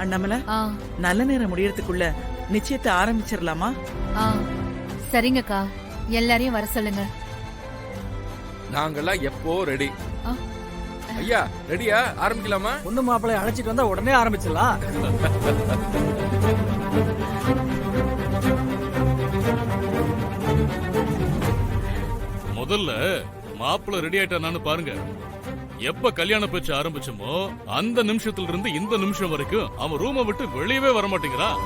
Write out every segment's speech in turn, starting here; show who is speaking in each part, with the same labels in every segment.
Speaker 1: அண்ணாமலை, நல்ல நேரம் முடியறதுக்குள்ள நிச்சயத்தை ஆரம்பிச்சிடலாமா?
Speaker 2: சரிங்கக்கா, எல்லாரையும் வர சொல்லுங்க.
Speaker 3: நாங்கெல்லாம் எப்போ ரெடி. ஐயா ரெடியா? ஆரம்பிக்கலாமா?
Speaker 4: பொண்ணு மாப்பிள்ளை அழைச்சிட்டு வந்தா உடனே ஆரம்பிச்சிடலாம்.
Speaker 5: முதல்ல மாப்பிள்ள ரெடி ஆயிட்டானு பாருங்க. எப்ப கல்யாண பேச்சு ஆரம்பிச்சோமோ அந்த நிமிஷத்துல இருந்து இந்த நிமிஷம் வரைக்கும் அவன் ரூமை விட்டு வெளியவே வர மாட்டேங்கிறான்.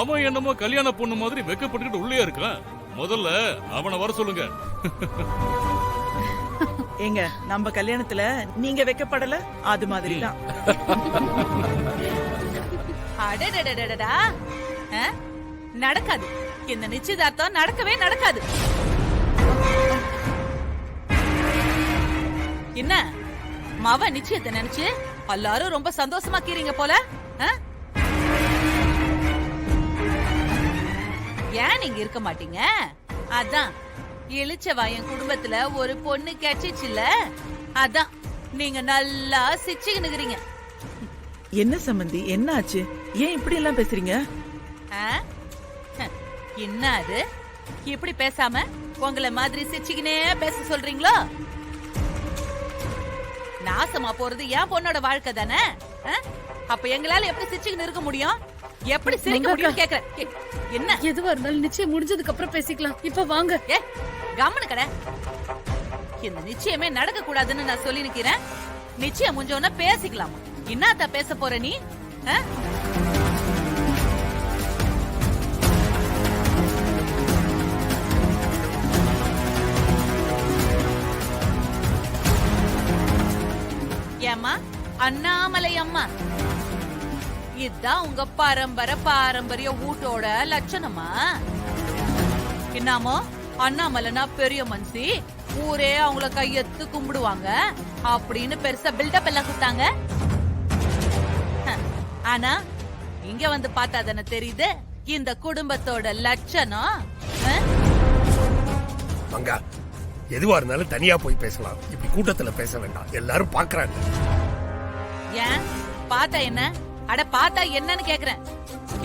Speaker 5: அவன் என்னமோ கல்யாண பொண்ணு மாதிரி வெக்கப்பட்டுக்கிட்டு உள்ளே இருக்கான். முதல்ல அவனை வர சொல்லுங்க.
Speaker 1: ஏங்க, நம்ம கல்யாணத்துல நீங்க வைக்கப்படல, அது மாதிரி தான்.
Speaker 6: நடக்காது, இந்த நிச்சயதார்த்தம் நடக்கவே நடக்காது. என்ன மவ நிச்சயத்தை நினைச்சு எல்லாரும் ரொம்ப சந்தோஷமா கீறீங்க போல. ஏன் நீங்க இருக்க மாட்டீங்க? அதான் இளிச்சவாயன் குடும்பத்துல ஒரு பொண்ணு கிடைச்சிச்சுல, அதான் நீங்க நல்லா சிச்சுக்கினுக்கிறீங்க.
Speaker 1: என்ன சம்பந்தி, என்ன ஆச்சு? ஏன் இப்படி எல்லாம் பேசுறீங்க?
Speaker 6: என்ன அது இப்படி பேசாம உங்களை மாதிரி சிச்சுக்கினே பேச சொல்றீங்களோ? நாசமா போறது என் பொண்ணோட வாழ்க்கை தானே. அப்ப எங்களால எப்படி சிச்சுக்கின்னு இருக்க முடியும்? எப்படி சிரிக்க முடியும் கேக்குறேன். என்ன
Speaker 2: எதுவா இருந்தாலும் நிச்சயம் முடிஞ்சதுக்கு அப்புறம் பேசிக்கலாம். இப்ப வாங்க.
Speaker 6: கம்முனு கடை. இந்த நிச்சயமே நடக்க கூடாதுன்னு நான் சொல்லி நிக்கிறேன். நிச்சயம் முடிஞ்சோன்னா பேசிக்கலாம். என்னத்தா பேச போற நீ? ஏம்மா அண்ணாமலை அம்மா, இதுதான் உங்க பாரம்பரிய வீட்டோட லட்சணமா? என்னாமோ அண்ணாமலைனா பெரிய மனுஷி, ஊரே அவங்கள கையெத்து கும்பிடுவாங்க அப்படின்னு பெருசா பில்டப் எல்லாம் கொடுத்தாங்க. ஆனா இங்க வந்து பார்த்தா தானே தெரியுது இந்த குடும்பத்தோட லட்சணம்.
Speaker 7: மங்கா, எதுவா இருந்தாலும் தனியா போய் பேசலாம், இப்படி கூட்டத்துல பேச வேண்டாம், எல்லாரும் பாக்குறாங்க.
Speaker 6: ஏன் பார்த்தா என்ன? அட பார்த்தா என்னன்னு கேக்குறேன்.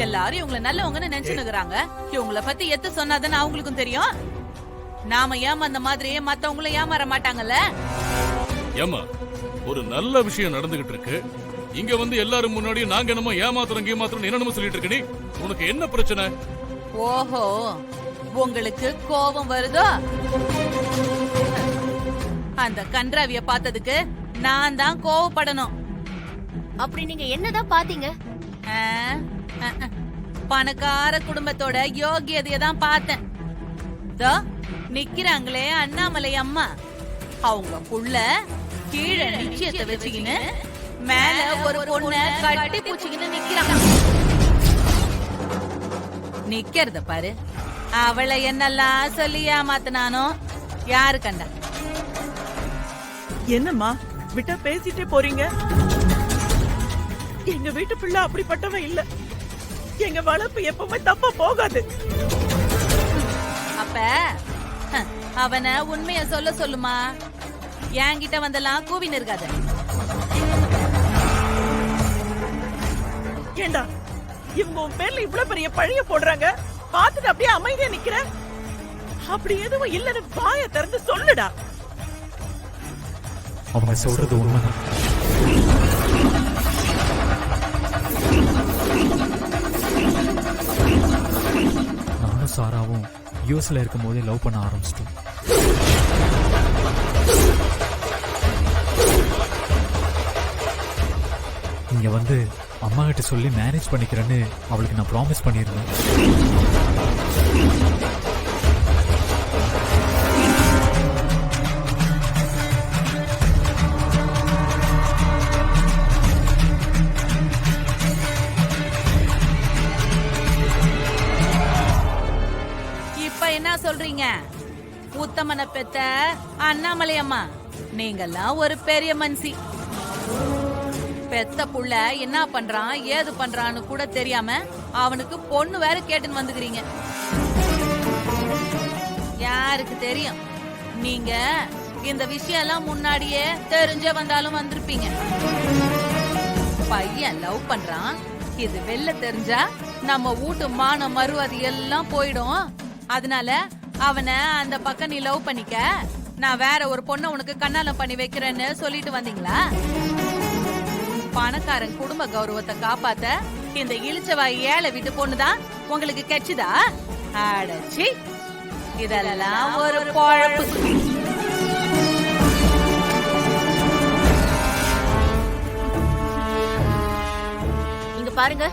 Speaker 6: எல்லாரும் இவங்கள நல்லவங்கன்னு நினைச்சுனுக்குறாங்க. இவங்கள பத்தி எத்து சொன்னாதானே அவங்களுக்கும் தெரியும். நாம ஏமாந்த மாதிரி மத்தவங்கள ஏமாற மாட்டாங்கல்ல.
Speaker 5: ஏமா, ஒரு நல்ல விஷயம் நடந்துகிட்டு இருக்கு. இங்க வந்து எல்லாரும் முன்னாடி நாங்க என்னமோ ஏமாத்துறோம் என்னமோ சொல்லிட்டு இருக்க. நீ உனக்கு என்ன பிரச்சனை?
Speaker 6: ஓஹோ, உங்களுக்கு கோபம் வருதோ? அந்த கன்றாவிய பார்த்ததுக்கு நான் தான் கோவப்படணும்.
Speaker 2: அப்படி நீங்க என்னதான் பாத்தீங்க?
Speaker 6: பணக்கார குடும்பத்தோட யோகியதைய தான் பார்த்தேன். நிக்கிறாங்களே அண்ணாமலை அம்மா, அவங்க புள்ள கீழே நிச்சயத்தை வச்சுக்கின்னு மேல ஒரு பொண்ண கட்டி பூச்சிக்கின்னு நிக்கிறாங்க. நிக்கிறத பாரு. அவளை என்னெல்லாம் சொல்லி ஏமாத்தினானோ யாரு கண்டா?
Speaker 1: என்னம்மா விட்டா பேசிட்டே போறீங்க? எங்க வீட்டு பிள்ளை அப்படிப்பட்டவன் இல்ல. எங்க வளர்ப்பு எப்பவுமே தப்பா போகாது.
Speaker 6: அப்ப அவனை உண்மைய சொல்ல சொல்லுமா. என்கிட்ட வந்தெல்லாம் கூவின்னு இருக்காத.
Speaker 1: ஏண்டா இவங்க உன் பேர்ல இவ்வளவு பெரிய பழிய போடுறாங்க, பாத்துட்டு அப்படியே அமைதியா நிக்கிற? அப்படி எதுவும் இல்லன்னு வாயை திறந்து சொல்லுடா.
Speaker 8: அவங்க சொல்றது உண்மைதான். நானும் சாராவும் யூஎஸ்ல இருக்கும் போதே லவ் பண்ண ஆரம்பிச்சிட்டோம். இங்க வந்து அம்மா கிட்ட சொல்லி மேரேஜ் பண்ணிக்கிறேன்னு அவளுக்கு நான் ப்ராமிஸ் பண்ணியிருந்தேன்.
Speaker 6: சொல்றீங்க? உத்தமனை பெத்த அண்ணாமலை அம்மா, நீங்கெல்லாம் ஒரு பெரிய மனுஷி. பெத்த புள்ள என்ன பண்றான் ஏது பண்றான்னு கூட தெரியாம அவனுக்கு பொண்ணு வேற கேட்டுன்னு வந்துக்கிறீங்க. யாருக்கு தெரியும், நீங்க இந்த விஷயம் எல்லாம் முன்னாடியே தெரிஞ்ச வந்தாலும் வந்திருப்பீங்க. பையன் லவ் பண்றான், இது வெளில தெரிஞ்சா நம்ம வீட்டு மான மறுவாதி எல்லாம் போயிடும். அதனால அவனை அந்த பக்கம் நீ லவ் பண்ணிக்க, நான் வேற ஒரு பொண்ணை உனக்கு கண்ணாலம் பண்ணி வைக்கிறேன்னு சொல்லிட்டு வந்தீங்களா? பணக்காரன் குடும்ப கௌரவத்தை காப்பாத்த இந்த இளிச்சவாய் ஏழை வீட்டு பொண்ணுதான் உங்களுக்கு கெச்சுதா? அடச்சி, இதெல்லாம் ஒரு பொழப்பு.
Speaker 9: இங்க பாருங்க,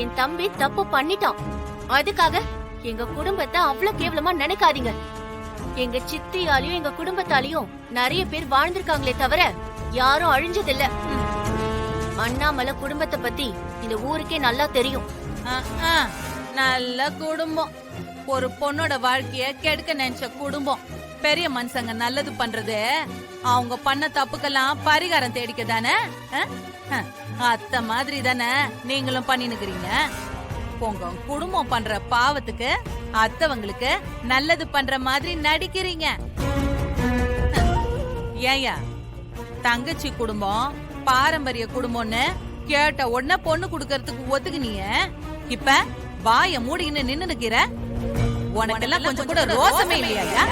Speaker 9: என் தம்பி தப்பு பண்ணிட்டான். அதுக்காக எங்க குடும்பத்தை அவ்வளவு கேவலமா நினைக்காதீங்க. எங்க சித்தியாலையும் எங்க குடும்பத்தாலையும் நிறைய பேர் வாழ்ந்திருக்காங்களே தவிர யாரும் அழிஞ்சதில்ல. அண்ணாமலை குடும்பத்தை பத்தி இந்த ஊருக்கே நல்லா தெரியும்.
Speaker 6: நல்ல குடும்பம், ஒரு பொண்ணோட வாழ்க்கைய கெடுக்க நினைச்ச குடும்பம். பெரிய மனுஷங்க நல்லது பண்றது அவங்க பண்ண தப்புக்கெல்லாம் பரிகாரம் தேடிக்க தானே. அத்த மாதிரி தானே நீங்களும் பண்ணினுக்கிறீங்க. உங்க குடும்பம் பண்ற பாவத்துக்கு அத்தவங்களுக்கு நல்லது பண்ற மாதிரி நடிக்கிறீங்க. ஏயா தங்கச்சி குடும்பம் பாரம்பரிய குடும்பம்னு கேட்ட உடனே பொண்ணு குடுக்கறதுக்கு ஒத்துக்குனீங்க, இப்ப வாய மூடின்னு நின்னு நிக்கிற. உனக்கெல்லாம் கொஞ்சம் கூட ரோசமே இல்லையா?